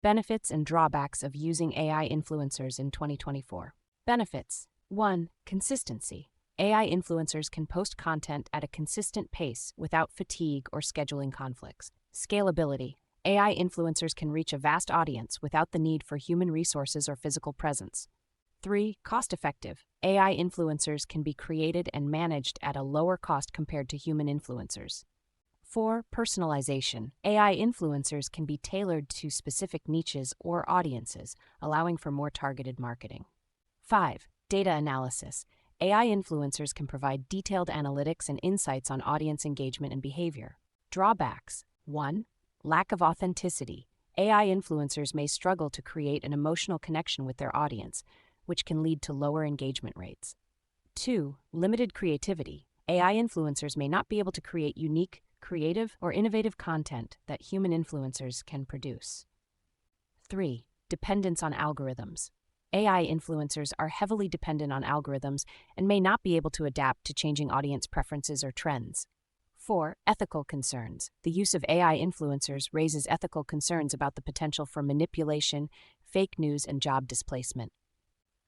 Benefits and drawbacks of using AI influencers in 2024. Benefits. 1. Consistency. AI influencers can post content at a consistent pace without fatigue or scheduling conflicts. Scalability. AI influencers can reach a vast audience without the need for human resources or physical presence. 3. Cost-effective. AI influencers can be created and managed at a lower cost compared to human influencers. 4. Personalization. AI influencers can be tailored to specific niches or audiences, allowing for more targeted marketing. 5. Data analysis. AI influencers can provide detailed analytics and insights on audience engagement and behavior. Drawbacks. 1. Lack of authenticity. AI influencers may struggle to create an emotional connection with their audience, which can lead to lower engagement rates. 2. Limited creativity. AI influencers may not be able to create unique, creative, or innovative content that human influencers can produce. 3. Dependence on algorithms. AI influencers are heavily dependent on algorithms and may not be able to adapt to changing audience preferences or trends. 4. Ethical concerns. The use of AI influencers raises ethical concerns about the potential for manipulation, fake news, and job displacement.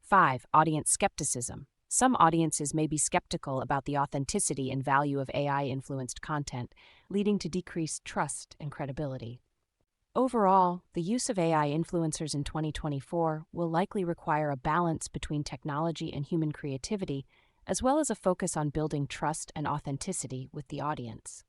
5. Audience skepticism. Some audiences may be skeptical about the authenticity and value of AI-influenced content, leading to decreased trust and credibility. Overall, the use of AI influencers in 2024 will likely require a balance between technology and human creativity, as well as a focus on building trust and authenticity with the audience.